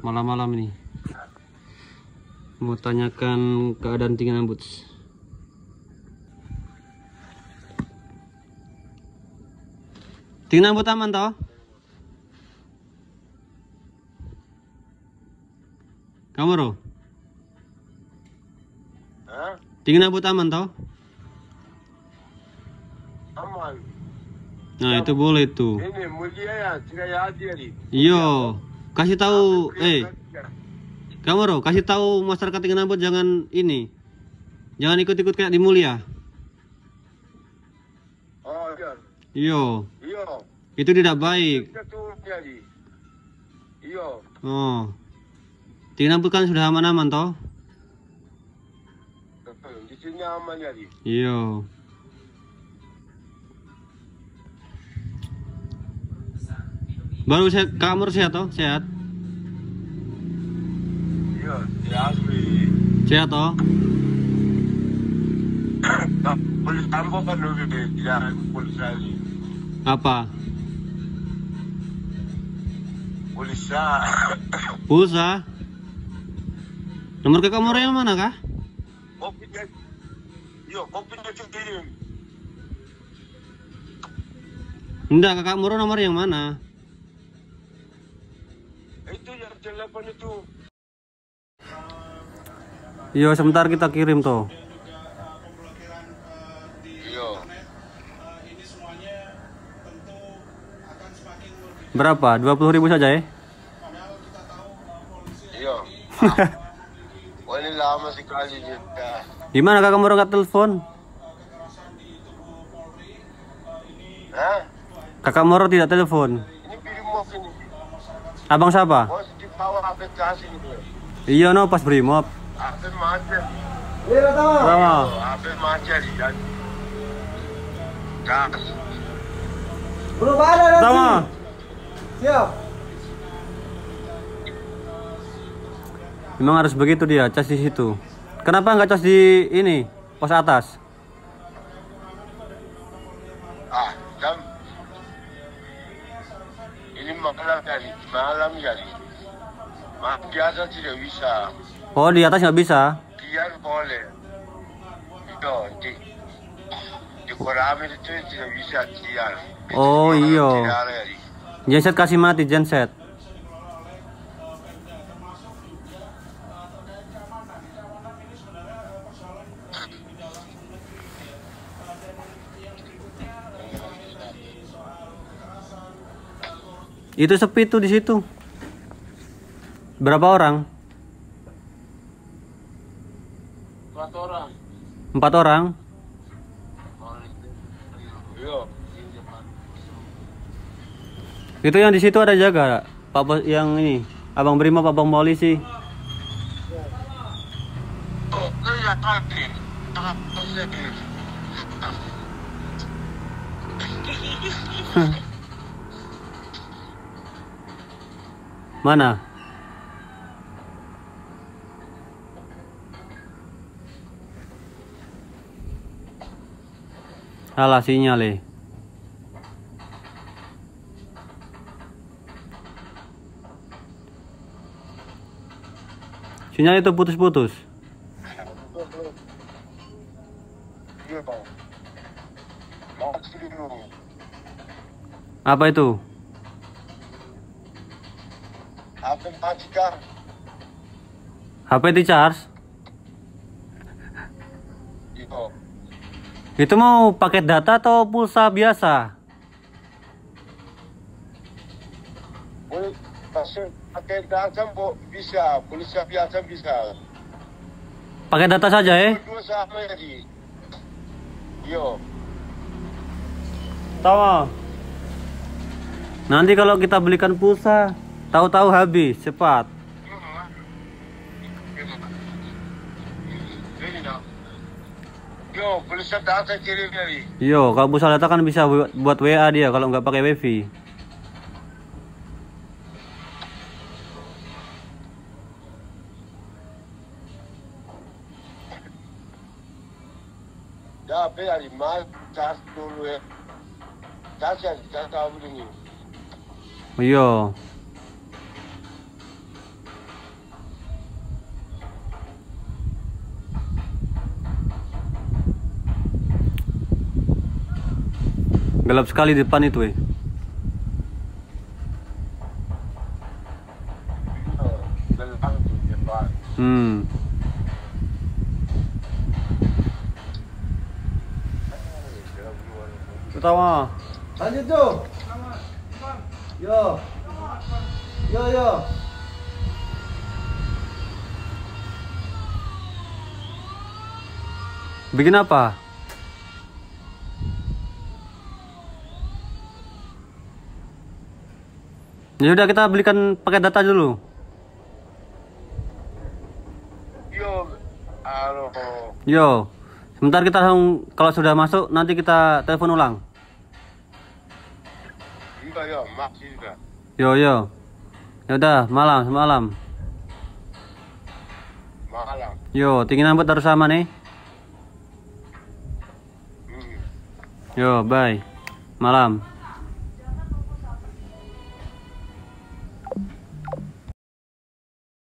Malam-malam ini mau tanyakan keadaan tinggi rambut. Tinggi rambut aman toh? Kamu Ro? Tinggi rambut aman toh? Aman. Nah itu boleh tuh. Ini mulia ya, tidak ya jadi. Iyo, kasih tahu, kamu Ro, kasih tahu masyarakat tinggi rambut jangan ini, jangan ikut-ikut kayak di Mulia. Oh iya. Iyo, Iya. itu tidak baik. Iya. Oh, tinggi rambut kan sudah aman-aman toh? Di sini aman jadi. Iyo. Baru kamu sehat toh? Sehat? Iya, sehat. Sehat toh? Polis tambah kan lebih tidak polis lagi. Apa? Polisa. Pulsa? Nomor kakak Moro yang mana kah? Kopinya. Iya, kopinya kirim. Enggak, kakak Moro nomor yang mana? Itu yang telepon itu. Iya, sebentar kita kirim tuh. Iya. Berapa? 20.000 saja ya? Iya. Oh ini lama sekali dia. Gimana kakak Moro nggak telepon? Hah? Kakak Moro tidak telepon. Ini Brimob ini. Abang siapa? Oh di bawah HP kasih gitu. Iya no, pas Brimob. HP macet. Sama. HP macet dan gas. Belum ada nanti. Sama. Siap. Memang harus begitu dia, cas di situ. Kenapa nggak cas di ini, pos atas? Jam ini malam jadi. Biasa tidak bisa. Oh di atas nggak bisa? Biar boleh. Itu di kolam itu tidak bisa biar. Oh iya. Tidak ada jadi. Genset kasih mati genset. Itu sepi tuh di situ. Berapa orang? 4 orang. 4 orang. Iya. Itu yang di situ ada jaga, Pak Bos yang ini, Abang Brimob, Abang Polisi. Oh, iya tadi. Mana? Alah sinyal ya. Sinyal itu putus-putus. Iya, Bang. Apa itu? HP majikan. HP di charge? Iya. Itu mau paket data atau pulsa biasa? Boleh pakai data bisa, pulsa biasa bisa. Pakai data saja ya? Dua sama jadi. Yo. Tahu. Nanti kalau kita belikan pulsa, tahu-tahu habis cepat. Yo, pulsa data kirim jadi. Yo, kalau pulsa data kan bisa buat WA dia kalau nggak pakai WiFi. Ya, dari mal cas dulu ya. Cas ya, cas tahu ini. Iya. Gelap sekali di depan itu, Pertama. Lanjut tuh. Yo. Yo. Bikin apa? Ya udah, kita belikan pakai data dulu. Yo. Sebentar, kita langsung, kalau sudah masuk nanti kita telepon ulang. Yo. Ya udah, malam. Yo, tinggi nambut harus sama nih. Yo, bye. Malam.